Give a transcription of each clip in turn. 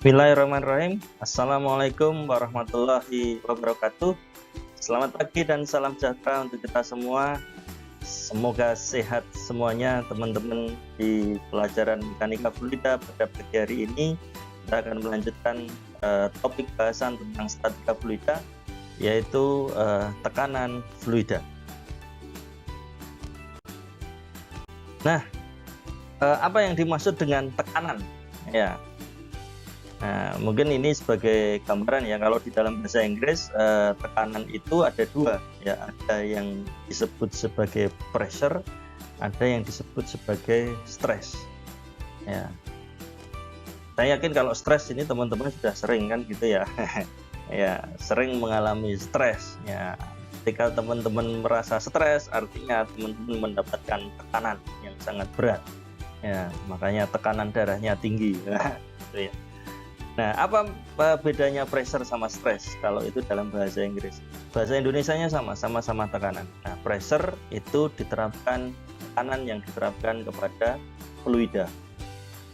Bismillahirrahmanirrahim. Assalamualaikum warahmatullahi wabarakatuh. Selamat pagi dan salam sejahtera untuk kita semua. Semoga sehat semuanya teman-teman di pelajaran mekanika fluida. Pada pagi hari ini kita akan melanjutkan topik bahasan tentang statika fluida, yaitu tekanan fluida. Nah, apa yang dimaksud dengan tekanan? Ya. Nah, mungkin ini sebagai gambaran ya, kalau di dalam bahasa Inggris tekanan itu ada dua ya, ada yang disebut sebagai pressure, ada yang disebut sebagai stress ya. Saya yakin kalau stres ini teman-teman sudah sering kan gitu ya. Ya, sering mengalami stres ya. Ketika teman-teman merasa stres, artinya teman-teman mendapatkan tekanan yang sangat berat ya, makanya tekanan darahnya tinggi gitu ya. Nah, apa bedanya pressure sama stress kalau itu dalam bahasa Inggris? Bahasa Indonesianya sama-sama tekanan. Nah, pressure itu diterapkan, tekanan yang diterapkan kepada fluida.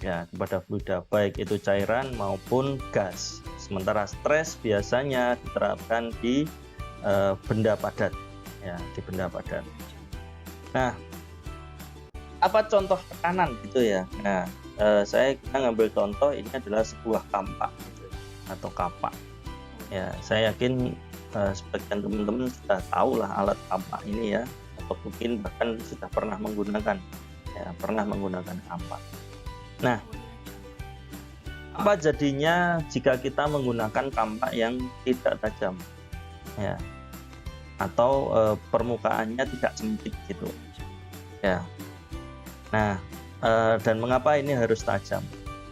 Ya, kepada fluida, baik itu cairan maupun gas. Sementara stress biasanya diterapkan di benda padat. Ya, di benda padat. Nah, apa contoh tekanan gitu ya? Nah, kita ngambil contoh, ini adalah sebuah kampak gitu, atau kapak ya. Saya yakin sebagian teman-teman sudah tahu lah alat kampak ini ya, atau mungkin bahkan sudah pernah menggunakan kampak. Nah, apa jadinya jika kita menggunakan kampak yang tidak tajam ya, atau permukaannya tidak sempit gitu ya. Nah, dan mengapa ini harus tajam?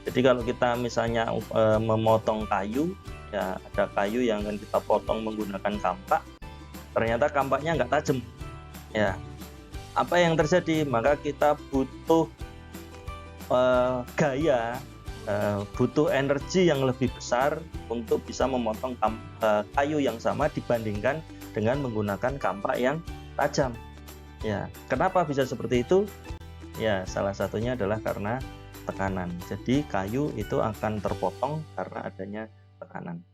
Jadi kalau kita misalnya memotong kayu ya, ada kayu yang akan kita potong menggunakan kampak, ternyata kampaknya nggak tajam ya. Apa yang terjadi? Maka kita butuh butuh energi yang lebih besar untuk bisa memotong kayu yang sama dibandingkan dengan menggunakan kampak yang tajam ya. Kenapa bisa seperti itu? Ya, salah satunya adalah karena tekanan. Jadi kayu itu akan terpotong karena adanya tekanan.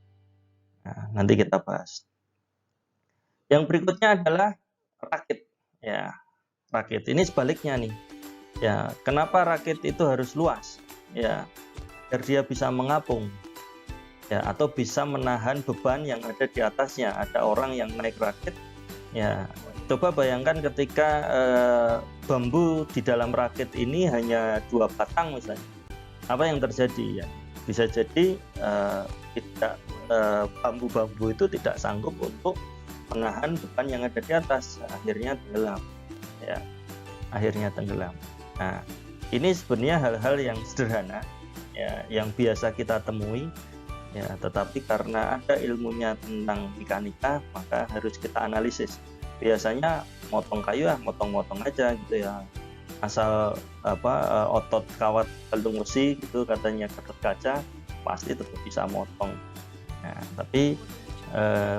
Nah, nanti kita bahas. Yang berikutnya adalah rakit. Ya, rakit ini sebaliknya nih. Ya, kenapa rakit itu harus luas? Ya, agar dia bisa mengapung. Ya, atau bisa menahan beban yang ada di atasnya. Ada orang yang naik rakit. Ya, coba bayangkan ketika bambu di dalam rakit ini hanya 2 batang misalnya, apa yang terjadi ya? Bisa jadi bambu-bambu itu tidak sanggup untuk menahan beban yang ada di atas, akhirnya tenggelam ya, Nah, ini sebenarnya hal-hal yang sederhana ya, yang biasa kita temui ya, tetapi karena ada ilmunya tentang mekanika, maka harus kita analisis. Biasanya motong kayu motong-motong aja gitu ya, asal otot kawat galung besi gitu, katanya Gatot Kaca, pasti tetap bisa motong. Nah, tapi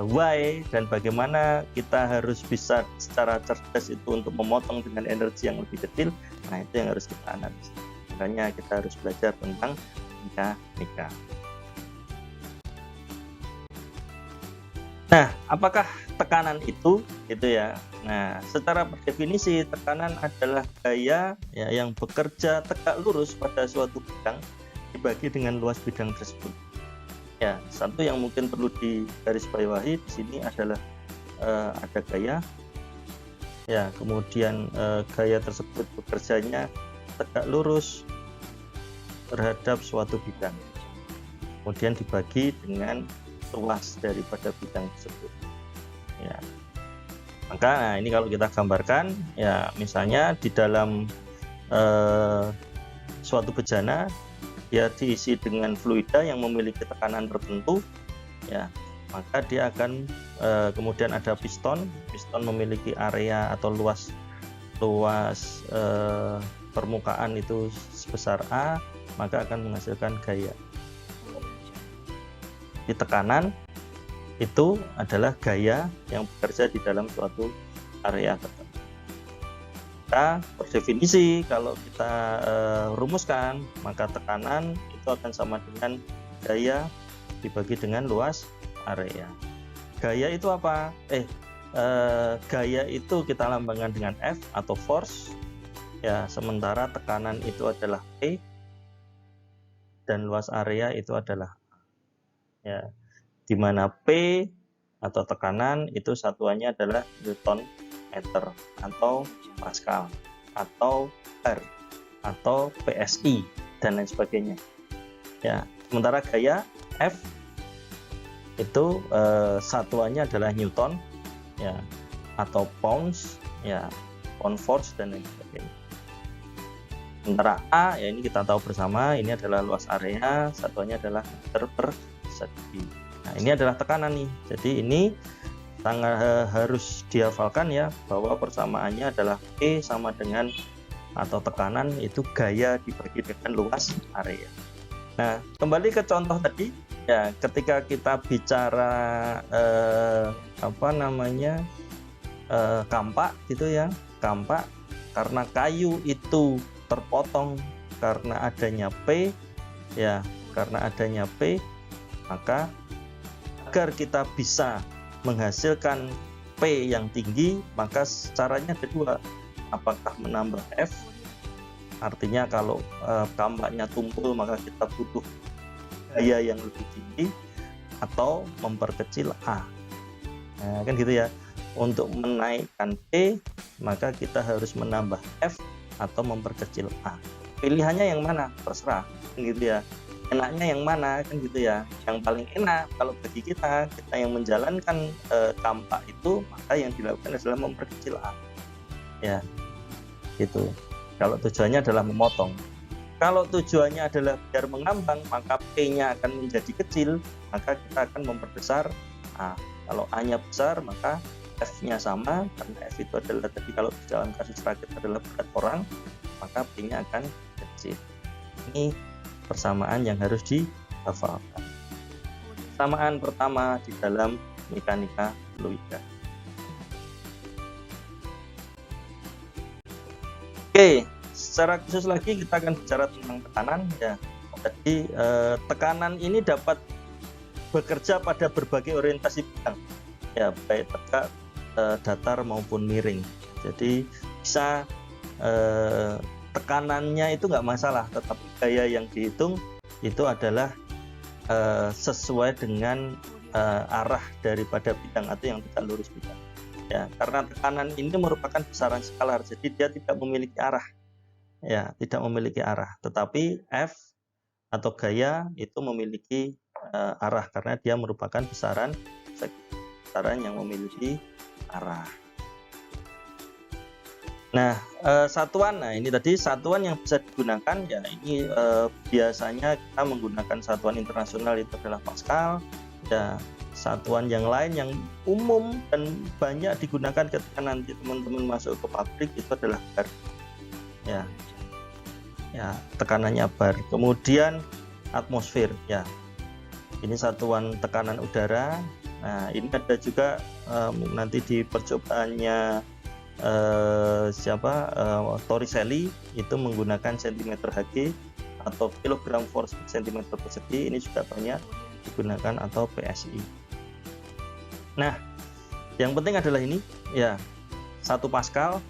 why dan bagaimana kita harus bisa secara cerdas itu untuk memotong dengan energi yang lebih kecil, nah itu yang harus kita analisis. Makanya kita harus belajar tentang mekanika. Nah, apakah tekanan itu gitu ya? Nah, secara definisi tekanan adalah gaya ya, yang bekerja tegak lurus pada suatu bidang dibagi dengan luas bidang tersebut. Ya, satu yang mungkin perlu digarisbawahi di sini adalah ada gaya. Ya, kemudian gaya tersebut bekerjanya tegak lurus terhadap suatu bidang. Kemudian dibagi dengan luas daripada bidang tersebut ya. Maka nah, ini kalau kita gambarkan ya, misalnya di dalam suatu bejana dia diisi dengan fluida yang memiliki tekanan tertentu ya, maka dia akan kemudian ada piston memiliki area atau luas permukaan itu sebesar A, maka akan menghasilkan gaya. Di tekanan itu adalah gaya yang bekerja di dalam suatu area tertentu. Kita berdefinisi, kalau kita rumuskan, maka tekanan itu akan sama dengan gaya dibagi dengan luas area. Gaya itu apa? Gaya itu kita lambangkan dengan F atau force, ya, sementara tekanan itu adalah P dan luas area itu adalah A. Ya, di mana P atau tekanan itu satuannya adalah Newton meter atau Pascal atau R atau PSI dan lain sebagainya. Ya, sementara gaya F itu satuannya adalah Newton, ya, atau pounds, ya, pound force dan lain sebagainya. Sementara A, ya, ini kita tahu bersama, ini adalah luas area, satuannya adalah meter persegi. Nah, ini adalah tekanan nih. Jadi ini sangat harus dihafalkan ya, bahwa persamaannya adalah P sama dengan, atau tekanan itu gaya dibagi dengan luas area. Nah, kembali ke contoh tadi, ya, ketika kita bicara kampak gitu ya, kampak karena kayu itu terpotong karena adanya P, ya, karena adanya P, maka agar kita bisa menghasilkan P yang tinggi, maka caranya ada dua. Apakah menambah F, artinya kalau kampaknya tumpul maka kita butuh gaya yang lebih tinggi, atau memperkecil A. Nah, kan gitu ya. Untuk menaikkan P maka kita harus menambah F atau memperkecil A. Pilihannya yang mana? Terserah, kan gitu ya. Enaknya yang mana, kan gitu ya. Yang paling enak kalau bagi kita yang menjalankan kampak itu, maka yang dilakukan adalah memperkecil A. Ya, gitu. Kalau tujuannya adalah memotong. Kalau tujuannya adalah biar mengambang, maka P-nya akan menjadi kecil, maka kita akan memperbesar A. Kalau A-nya besar, maka F-nya sama, karena F itu adalah tadi kalau dalam kasus rakit adalah berat orang, maka P-nya akan kecil. Ini persamaan yang harus dihafalkan. Persamaan pertama di dalam mekanika fluida. Oke, secara khusus lagi kita akan bicara tentang tekanan ya. Jadi tekanan ini dapat bekerja pada berbagai orientasi bidang, ya, baik tegak, datar maupun miring. Jadi bisa tekanannya itu nggak masalah, tetapi gaya yang dihitung itu adalah sesuai dengan arah daripada bidang atau yang tegak lurus bidang. Ya, karena tekanan ini merupakan besaran skalar, jadi dia tidak memiliki arah. Ya, tidak memiliki arah. Tetapi F atau gaya itu memiliki arah karena dia merupakan besaran yang memiliki arah. Nah, satuan, nah ini tadi satuan yang bisa digunakan ya, ini biasanya kita menggunakan satuan internasional itu adalah Pascal. Ya, satuan yang lain yang umum dan banyak digunakan ketika nanti teman-teman masuk ke pabrik itu adalah bar. Ya, tekanannya bar. Kemudian atmosfer, ya, ini satuan tekanan udara. Nah, ini ada juga nanti di percobaannya Torricelli itu menggunakan cm Hg atau kilogram force cm persegi. Ini juga banyak digunakan, atau PSI. Nah, yang penting adalah ini ya, 1 Pascal.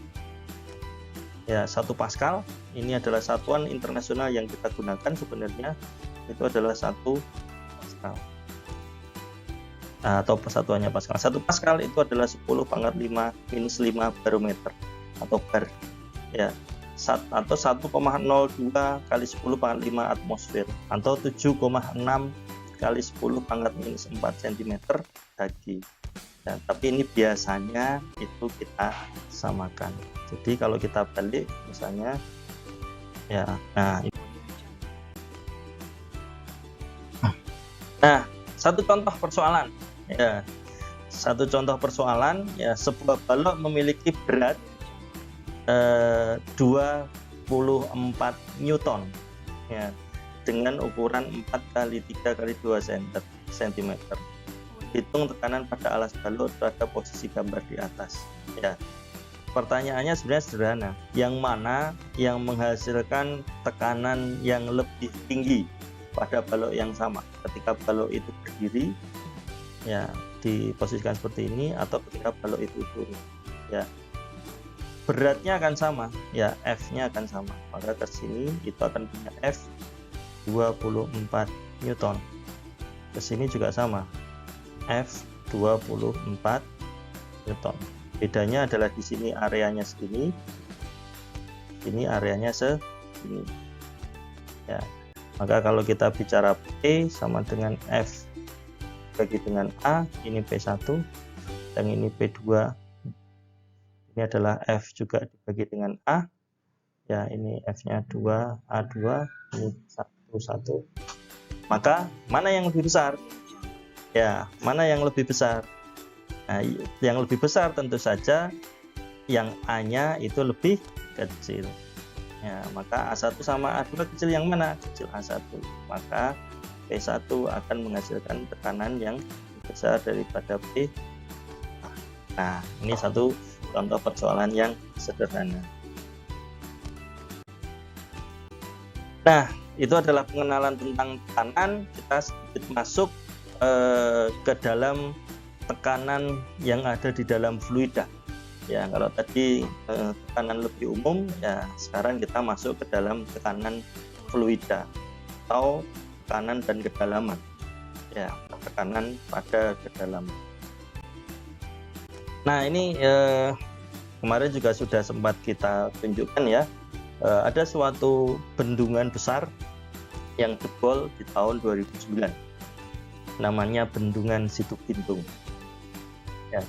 Ya, 1 Pascal ini adalah satuan internasional yang kita gunakan sebenarnya, itu adalah 1 Pascal. Nah, atau persatuannya Pascal. 1 Pascal itu adalah 10⁻⁵ barometer atau bar. Ya, atau 1,02 kali 10⁻⁵ atmosfer atau 7,6 kali 10⁻⁴ cm Hg. Ya, tapi ini biasanya itu kita samakan. Jadi kalau kita balik misalnya ya, nah, satu contoh persoalan ya, sebuah balok memiliki berat 24 Newton ya, dengan ukuran 4 kali 3 kali 2 cm. Hitung tekanan pada alas balok pada posisi gambar di atas. Ya, pertanyaannya sebenarnya sederhana. Yang mana yang menghasilkan tekanan yang lebih tinggi? pada balok yang sama. Ketika balok itu berdiri, ya diposisikan seperti ini, atau ketika balok itu turun, ya beratnya akan sama, ya F-nya akan sama. Maka ke sini itu akan punya F 24 Newton. Ke sini juga sama, F 24 Newton. Bedanya adalah di sini areanya segini, ini areanya segini. Ya, maka kalau kita bicara P sama dengan F bagi dengan A, ini P1, dan ini P2. Ini adalah F juga dibagi dengan A. Ya, ini F-nya 2, A2, ini 1. Maka mana yang lebih besar? Ya, mana yang lebih besar? Nah, yang lebih besar tentu saja yang A-nya itu lebih kecil. Ya, maka A1 sama A2 kecil yang mana? Kecil A1. Maka P1 akan menghasilkan tekanan yang lebih besar daripada P. Nah, ini satu contoh persoalan yang sederhana. Nah, itu adalah pengenalan tentang tekanan. Kita sedikit masuk ke dalam tekanan yang ada di dalam fluida. Ya, kalau tadi tekanan lebih umum, ya sekarang kita masuk ke dalam tekanan fluida atau tekanan dan kedalaman. Ya, tekanan pada kedalaman. Nah, ini kemarin juga sudah sempat kita tunjukkan ya, ada suatu bendungan besar yang jebol di tahun 2009, namanya Bendungan Situgintung. Ya.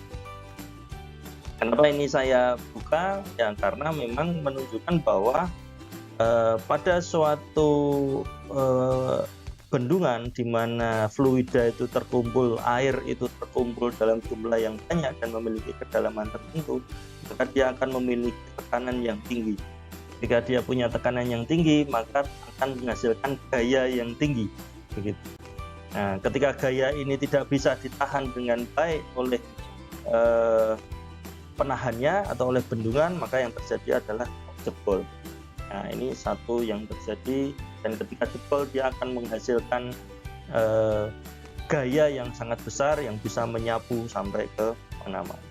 Kenapa ini saya buka? Ya karena memang menunjukkan bahwa pada suatu bendungan di mana fluida itu terkumpul, air itu terkumpul dalam jumlah yang banyak dan memiliki kedalaman tertentu, maka dia akan memiliki tekanan yang tinggi. Jika dia punya tekanan yang tinggi, maka akan menghasilkan gaya yang tinggi. Begitu. Nah, ketika gaya ini tidak bisa ditahan dengan baik oleh penahannya atau oleh bendungan, maka yang terjadi adalah jebol. Nah, ini satu yang terjadi, dan ketika jebol dia akan menghasilkan gaya yang sangat besar yang bisa menyapu sampai ke mana-mana.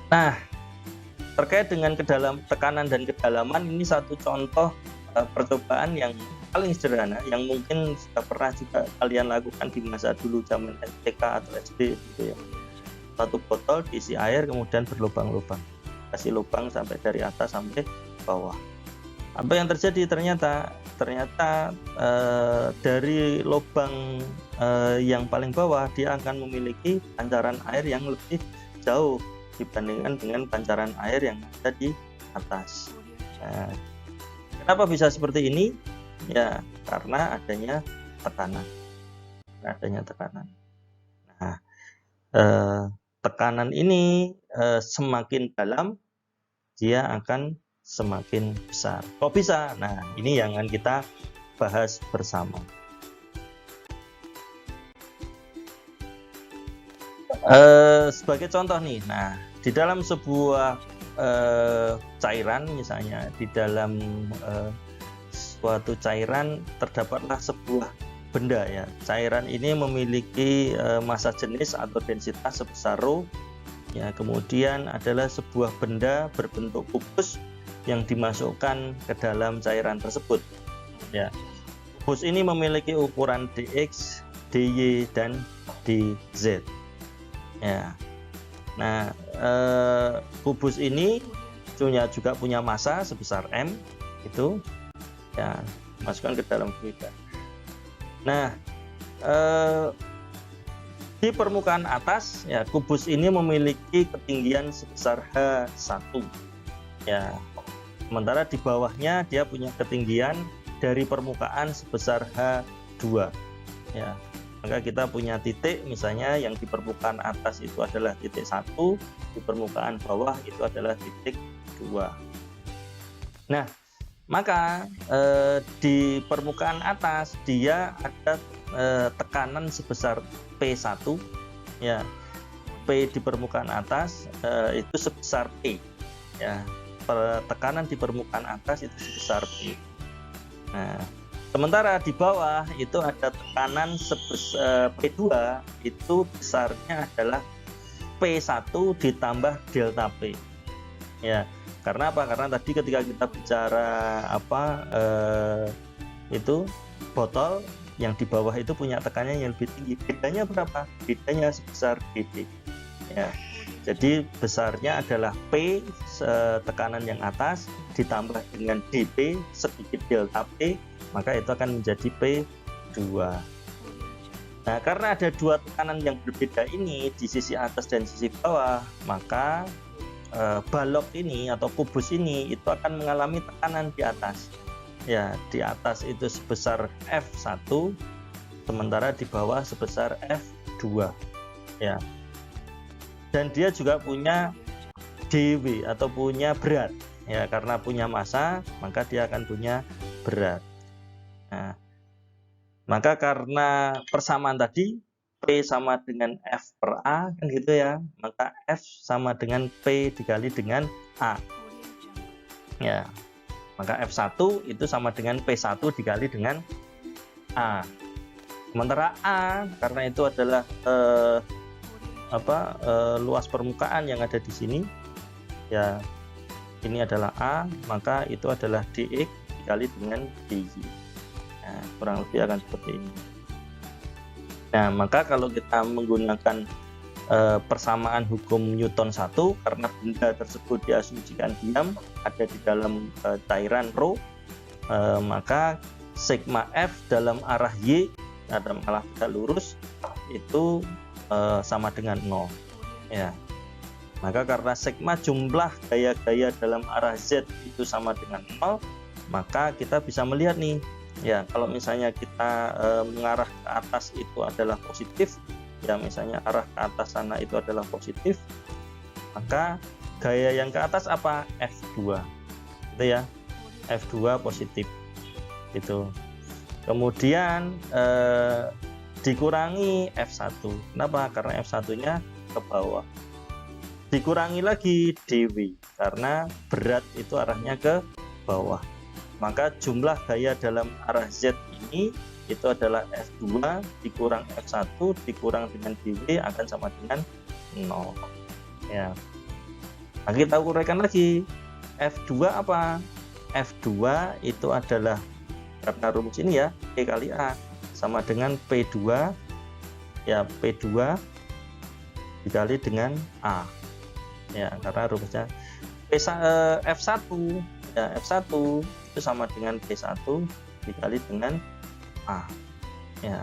Nah, terkait dengan tekanan dan kedalaman, ini satu contoh percobaan yang paling sederhana yang mungkin sudah pernah juga kalian lakukan di masa dulu zaman TK atau SD gitu ya. Satu botol diisi air kemudian berlubang-lubang, kasih lubang sampai dari atas sampai bawah. Apa yang terjadi? Ternyata dari lubang yang paling bawah dia akan memiliki pancaran air yang lebih jauh dibandingkan dengan pancaran air yang ada di atas. Nah, kenapa bisa seperti ini? Ya karena adanya tekanan. Nah, tekanan ini semakin dalam dia akan semakin besar. Kok bisa? Nah, ini yang akan kita bahas bersama. Sebagai contoh nih, nah di dalam sebuah cairan, misalnya di dalam suatu cairan terdapatlah sebuah benda ya. Cairan ini memiliki massa jenis atau densitas sebesar ρ. Ya, kemudian adalah sebuah benda berbentuk kubus yang dimasukkan ke dalam cairan tersebut. Ya, kubus ini memiliki ukuran dx, dy, dan dz. Ya, nah kubus ini juga punya massa sebesar m, itu ya masukkan ke dalam fluida. Nah, di permukaan atas ya kubus ini memiliki ketinggian sebesar h1 ya, sementara di bawahnya dia punya ketinggian dari permukaan sebesar h2 ya. Maka kita punya titik misalnya yang di permukaan atas itu adalah titik 1, di permukaan bawah itu adalah titik 2. Nah, maka di permukaan atas dia ada tekanan sebesar P1 ya. P di permukaan atas itu sebesar P ya. Tekanan di permukaan atas itu sebesar P. Nah, Sementara di bawah itu ada tekanan sebesar P2 itu besarnya adalah P1 ditambah delta P. Ya, karena apa? Karena tadi ketika kita bicara itu botol yang di bawah itu punya tekanan yang lebih tinggi. Bedanya berapa? Bedanya sebesar dp. Ya. Jadi besarnya adalah P tekanan yang atas ditambah dengan dp sedikit delta P, maka itu akan menjadi P2. Nah, karena ada dua tekanan yang berbeda ini di sisi atas dan sisi bawah, maka balok ini atau kubus ini itu akan mengalami tekanan di atas. Ya, di atas itu sebesar F1, sementara di bawah sebesar F2. Ya. Dan dia juga punya dW atau punya berat. Ya, karena punya massa, maka dia akan punya berat. Nah, maka karena persamaan tadi P sama dengan F per A kan gitu ya, maka F sama dengan P dikali dengan A. Ya, maka F1 itu sama dengan P1 dikali dengan A. Sementara A karena itu adalah luas permukaan yang ada di sini, ya ini adalah A, maka itu adalah dx dikali dengan dy. Nah, kurang lebih akan seperti ini. Nah, maka kalau kita menggunakan persamaan hukum Newton 1, karena benda tersebut diasumsikan diam ada di dalam cairan ρ, maka sigma F dalam arah Y, dalam arah lurus itu sama dengan 0. Ya. Maka karena sigma jumlah gaya-gaya dalam arah Z itu sama dengan 0, maka kita bisa melihat nih, ya kalau misalnya kita mengarah ke atas itu adalah positif, ya misalnya arah ke atas sana itu adalah positif, maka gaya yang ke atas apa? F2. Itu ya. F2 positif. Gitu. Kemudian dikurangi F1. Kenapa? Karena F1-nya ke bawah. Dikurangi lagi dW karena berat itu arahnya ke bawah. Maka jumlah gaya dalam arah Z ini itu adalah F2 dikurang F1 dikurang dengan dW akan sama dengan 0. Ya. Nah, kita uraikan lagi. F2 apa? F2 itu adalah, karena rumus ini ya, P kali A sama dengan P2, ya P2 dikali dengan A, ya karena rumusnya F1, ya F1 itu sama dengan P1 dikali dengan A, ya.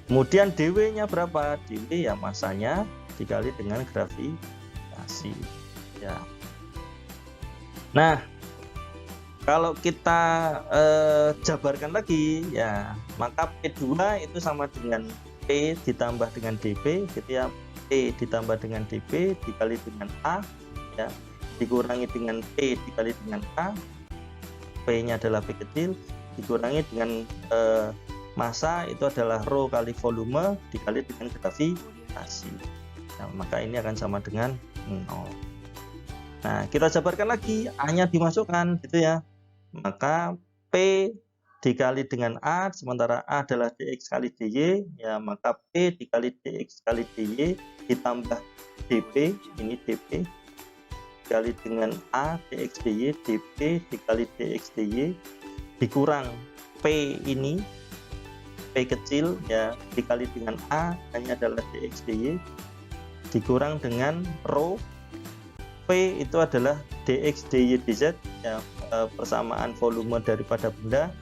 Kemudian dW nya berapa? dW ya masanya dikali dengan gravitasi, ya. Nah, kalau kita jabarkan lagi, ya maka P2 itu sama dengan P ditambah dengan dP, gitu ya. P ditambah dengan dP dikali dengan A, ya dikurangi dengan P dikali dengan A, P-nya adalah P kecil, dikurangi dengan massa itu adalah ρ kali volume dikali dengan gravitasi. Nah, maka ini akan sama dengan 0. Nah, kita jabarkan lagi, A-nya dimasukkan, gitu ya. Maka P dikali dengan A, sementara A adalah dx kali dy, ya maka P dikali dx kali dy ditambah dp, ini dp dikali dengan A dx dy, dp dikali dx dy dikurang P ini, P kecil ya dikali dengan A hanya adalah dx dy dikurang dengan ρ, P itu adalah dx dy dz, ya persamaan volume daripada benda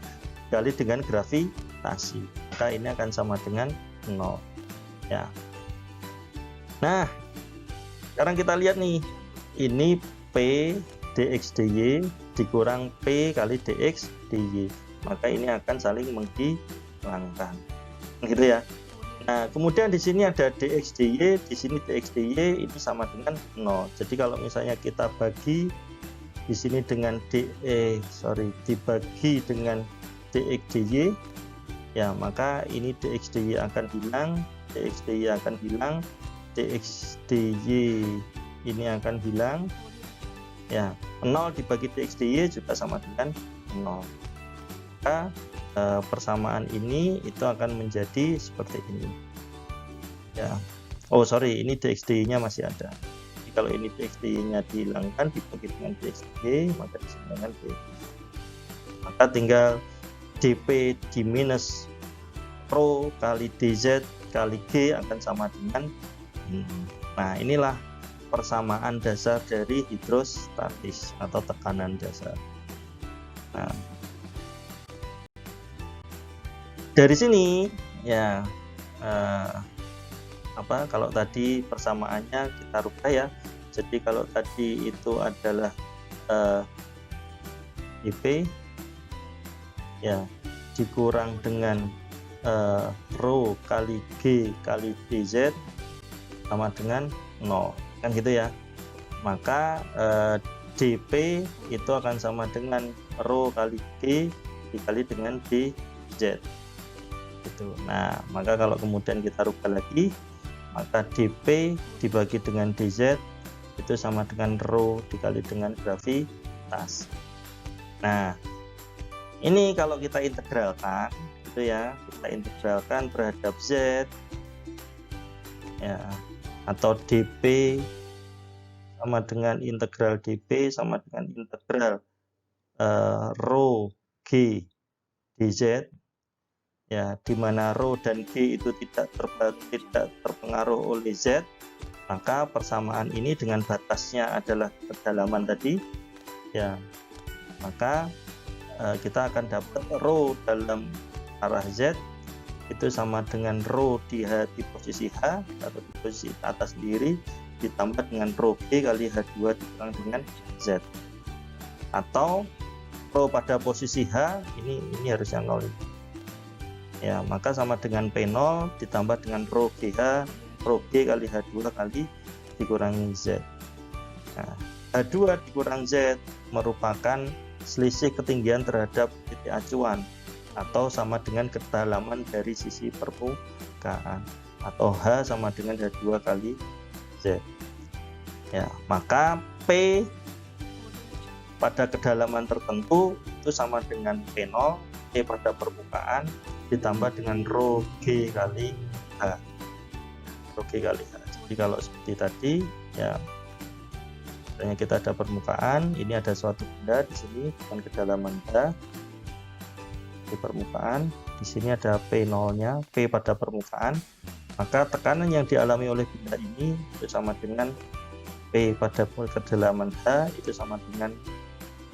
dikali dengan gravitasi, maka ini akan sama dengan 0, ya. Nah, sekarang kita lihat nih, ini P dx dy dikurang P kali dx dy, maka ini akan saling menghilangkan, gitu ya. Nah, kemudian di sini ada dx dy, di sini dx dy ini sama dengan 0. Jadi kalau misalnya kita bagi di sini dengan dibagi dengan dx dy, ya maka ini dx dy akan hilang, dx dy akan hilang, dx dy ini akan hilang, ya 0 dibagi dx dy juga sama dengan 0. Maka persamaan ini itu akan menjadi seperti ini ya. Oh sorry, ini dxdy nya masih ada. Jadi kalau ini dxdy nya dihilangkan dibagi dengan dxd, maka disebutkan d, maka tinggal dp di minus rho kali dz kali g akan sama dengan nah inilah persamaan dasar dari hidrostatis atau tekanan dasar. Nah, dari sini ya kalau tadi persamaannya kita rubah ya. Jadi kalau tadi itu adalah dp ya dikurang dengan rho kali g kali dz sama dengan 0 kan gitu ya. Maka dp itu akan sama dengan rho kali g dikali dengan dz gitu. Nah maka kalau kemudian kita rubah lagi, maka dp dibagi dengan dz itu sama dengan rho dikali dengan gravitas. Nah ini kalau kita integralkan itu ya, kita integralkan terhadap z ya, atau dp sama dengan integral dp sama dengan integral rho g dz ya, di mana rho dan g itu tidak terpengaruh oleh z, maka persamaan ini dengan batasnya adalah kedalaman tadi ya, maka kita akan dapat rho dalam arah z itu sama dengan rho di posisi h atau di posisi atas sendiri ditambah dengan rho g kali h2 dikurang dengan z, atau rho pada posisi h ini harusnya 0 ya, maka sama dengan P0 ditambah dengan rho g kali h2 kali dikurangi z. Nah, h2 dikurang z merupakan selisih ketinggian terhadap titik acuan atau sama dengan kedalaman dari sisi permukaan, atau H sama dengan H2 kali Z ya. Maka P pada kedalaman tertentu itu sama dengan P0, P pada permukaan ditambah dengan rho G kali H, rho G kali H. Jadi kalau seperti tadi ya, misalnya kita ada permukaan, ini ada suatu benda di sini dengan kedalaman H di permukaan, di sini ada P0-nya, P pada permukaan, maka tekanan yang dialami oleh benda ini itu sama dengan P pada kedalaman H itu sama dengan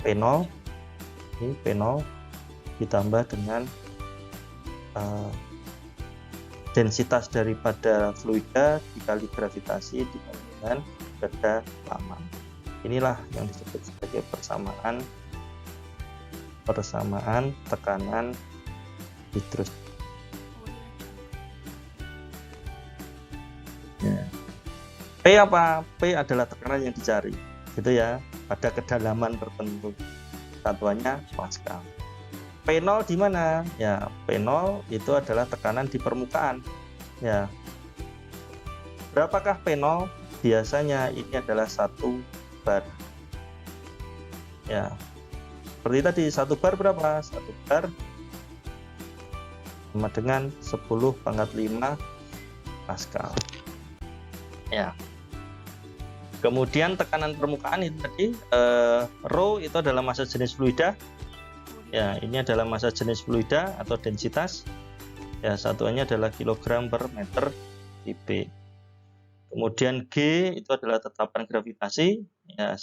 P0, ini P0 ditambah dengan densitas daripada fluida dikali gravitasi dikali dengan kedalaman. Inilah yang disebut sebagai persamaan tekanan hidrostatis. Ya. P apa? P adalah tekanan yang dicari, gitu ya, pada kedalaman tertentu. Satuannya Pascal. P0 di mana? Ya, P0 itu adalah tekanan di permukaan. Ya. Berapakah P0? Biasanya ini adalah 1 bar. Ya. Seperti tadi, 1 bar berapa? 1 bar sama dengan 10⁵ Pascal. Ya. Kemudian tekanan permukaan itu tadi, rho itu adalah massa jenis fluida. Ya, ini adalah massa jenis fluida atau densitas. Ya, satuannya adalah kilogram per meter kubik. Kemudian G itu adalah tetapan gravitasi. Ya,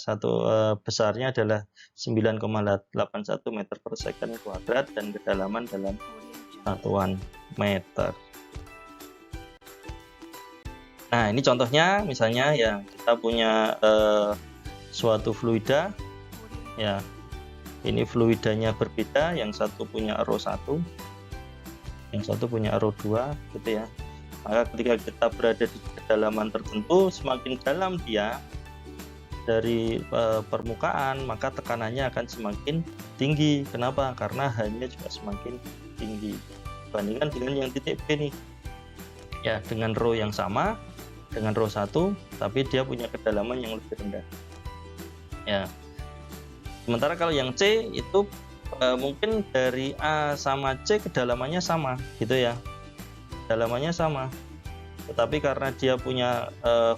besarnya adalah 9,81 meter per second kuadrat dan kedalaman dalam satuan meter. Nah, ini contohnya, misalnya ya kita punya suatu fluida, ya ini fluidanya berbeda, yang satu punya rho 1, yang satu punya rho 2, gitu ya. Maka ketika kita berada di kedalaman tertentu, semakin dalam dia dari permukaan, maka tekanannya akan semakin tinggi. Kenapa? Karena H-nya juga semakin tinggi dibandingkan dengan yang titik B nih. Ya, dengan rho yang sama, dengan rho 1, tapi dia punya kedalaman yang lebih rendah. Ya. Sementara kalau yang C itu mungkin dari A sama C kedalamannya sama gitu ya, kedalamannya sama, tetapi karena dia punya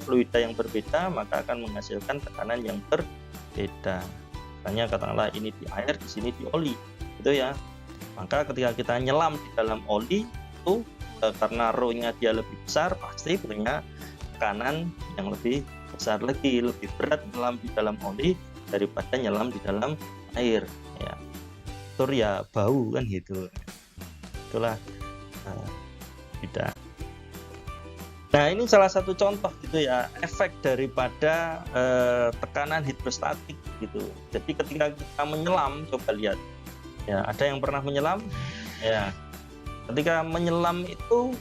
fluida yang berbeda maka akan menghasilkan tekanan yang berbeda. Misalnya katakanlah ini di air, di sini di oli gitu ya. Maka ketika kita nyelam di dalam oli itu karena rho-nya dia lebih besar, pasti punya tekanan yang lebih besar lagi, lebih berat nyelam di dalam oli daripada nyelam di dalam air ya. Tur ya bau kan gitu. Itulah beda. Nah, ini salah satu contoh gitu ya, efek daripada tekanan hidrostatik gitu. Jadi ketika kita menyelam, coba lihat ya, ada yang pernah menyelam ya, ketika menyelam itu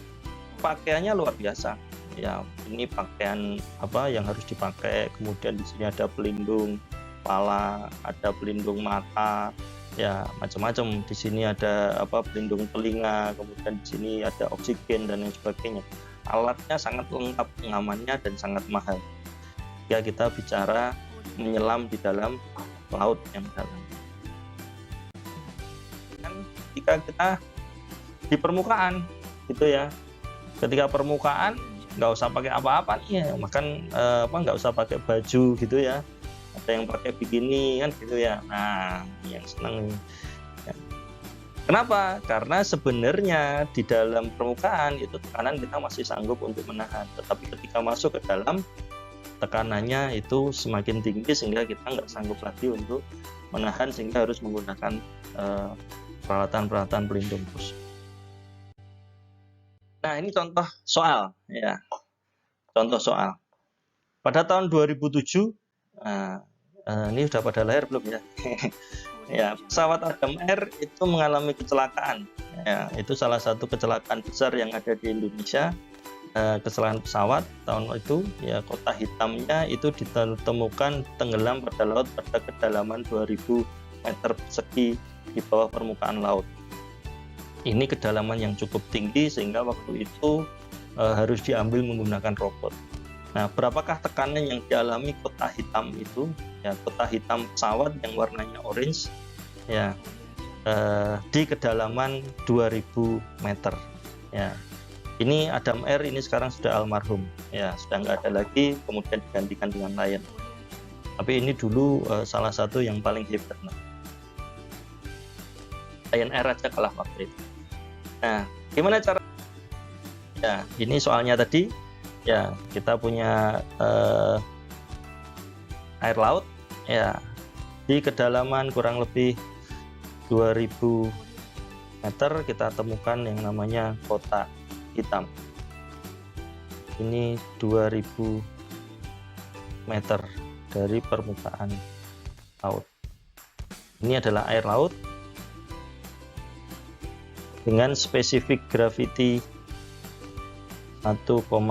pakaiannya luar biasa ya. Ini pakaian apa yang harus dipakai, kemudian di sini ada pelindung kepala, ada pelindung mata ya, macam-macam. Di sini ada apa, pelindung telinga, kemudian di sini ada oksigen dan lain sebagainya. Alatnya sangat lengkap, pengamannya dan sangat mahal ya, kita bicara menyelam di dalam laut yang dalam. Ketika kita di permukaan gitu ya, ketika permukaan nggak usah pakai apa-apa nih ya, makan nggak usah pakai baju gitu ya, ada yang pakai bikini kan gitu ya. Nah, yang senang ya. Kenapa? Karena sebenarnya di dalam permukaan itu tekanan kita masih sanggup untuk menahan, tetapi ketika masuk ke dalam, tekanannya itu semakin tinggi sehingga kita nggak sanggup lagi untuk menahan, sehingga harus menggunakan peralatan-peralatan pelindung khusus. Nah, ini contoh soal ya, contoh soal. Pada tahun 2007, ini sudah pada lahir belum ya? Ya, pesawat Adam Air itu mengalami kecelakaan. Ya, itu salah satu kecelakaan besar yang ada di Indonesia. Kecelakaan pesawat tahun itu ya, kota hitamnya itu ditemukan tenggelam pada laut pada kedalaman 2000 meter persegi di bawah permukaan laut. Ini kedalaman yang cukup tinggi sehingga waktu itu harus diambil menggunakan robot. Nah, berapakah tekanan yang dialami kota hitam itu? Ya, kota hitam pesawat yang warnanya orange ya, di kedalaman 2000 meter ya. Ini Adam Air ini sekarang sudah almarhum ya, sudah nggak ada lagi, kemudian digantikan dengan Lion. Tapi ini dulu salah satu yang paling hebat. Lion Air aja kalah waktu itu. Nah, gimana cara? Ya, ini soalnya tadi ya, kita punya air laut ya, di kedalaman kurang lebih 2000 meter kita temukan yang namanya kota hitam. Ini 2000 meter dari permukaan laut. Ini adalah air laut dengan spesifik gravity 1,28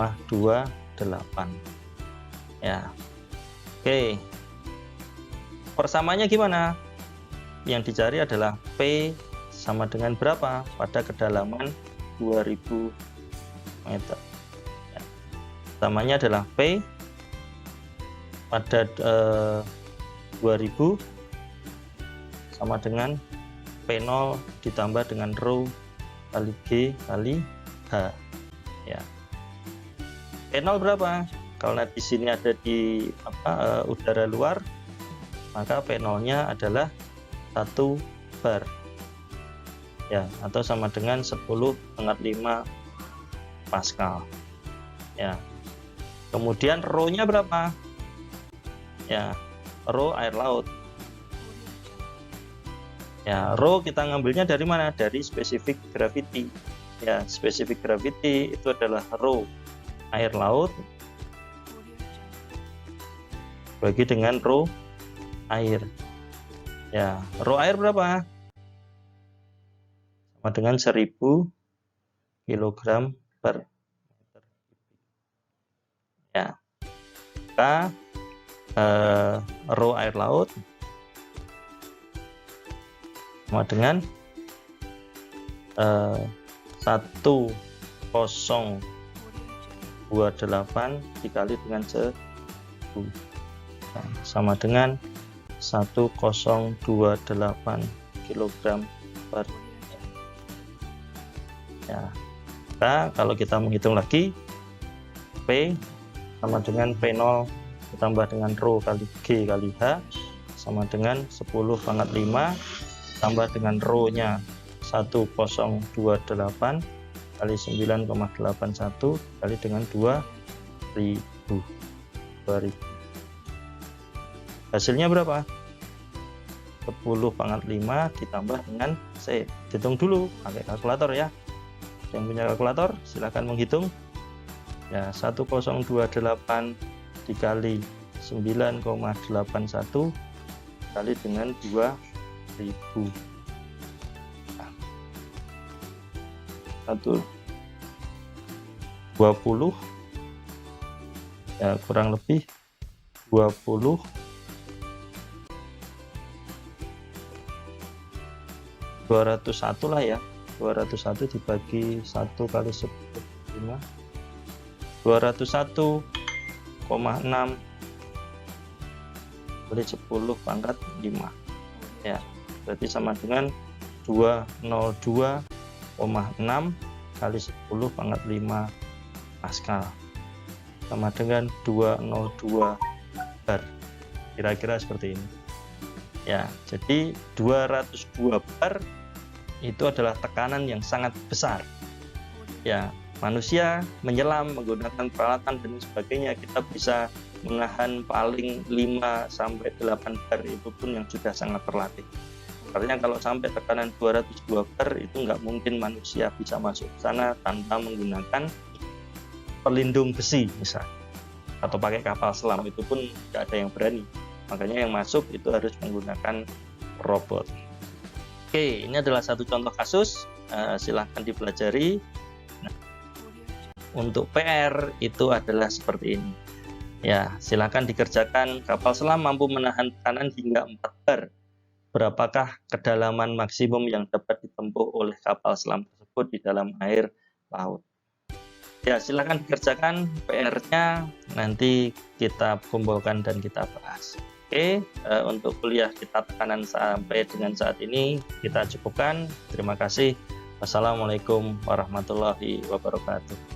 ya. Oke, persamanya gimana? Yang dicari adalah P sama dengan berapa pada kedalaman 2000 meter ya. Persamanya adalah P pada 2000 sama dengan P0 ditambah dengan rho kali G kali H ya. P0 berapa? Kalau di sini ada di udara luar, maka P0-nya adalah 1 bar ya, atau sama dengan 10⁵ Pascal ya. Kemudian rho-nya berapa? Ya, rho air laut. Ya, rho kita ngambilnya dari mana? Dari spesifik gravity. Ya, spesifik gravity itu adalah rho air laut bagi dengan rho air. Ya, rho air berapa? Sama dengan 1000 kg per meter. Ya, maka rho air laut sama dengan 1028 dikali dengan 1000 sama dengan 1028 kilogram per ya. Nah, kalau kita menghitung lagi, P sama dengan P0 ditambah dengan rho kali G kali H sama dengan 10/5 tambah dengan rho-nya 1028 kali 9,81 kali dengan 2000. Hasilnya berapa? 10/5 ditambah dengan C. Hitung dulu pakai kalkulator ya. Yang punya kalkulator silahkan menghitung. Ya, 1028 dikali 9,81 kali dengan 2000. Nah, 20 ya, kurang lebih 20 201 lah ya. 201 dibagi 1 kali 10/5 201,6 kali 10⁻⁵ ya, berarti sama dengan 202,6 kali 10⁻⁵ Pascal sama dengan 202 bar, kira-kira seperti ini ya. Jadi 202 bar itu adalah tekanan yang sangat besar ya. Manusia menyelam menggunakan peralatan dan sebagainya, kita bisa menahan paling 5-8 bar, itu pun yang sudah sangat terlatih. Artinya kalau sampai tekanan 202 bar itu nggak mungkin manusia bisa masuk ke sana tanpa menggunakan pelindung besi misalnya, atau pakai kapal selam, itu pun nggak ada yang berani. Makanya yang masuk itu harus menggunakan robot. Oke, ini adalah satu contoh kasus, silahkan dipelajari. Nah, untuk PR itu adalah seperti ini. Ya, silahkan dikerjakan. Kapal selam mampu menahan tekanan hingga 4 bar. Berapakah kedalaman maksimum yang dapat ditempuh oleh kapal selam tersebut di dalam air laut? Ya, silahkan dikerjakan PR-nya, nanti kita kumpulkan dan kita bahas. Oke, untuk kuliah kita tekanan sampai dengan saat ini kita cukupkan. Terima kasih. Wassalamualaikum warahmatullahi wabarakatuh.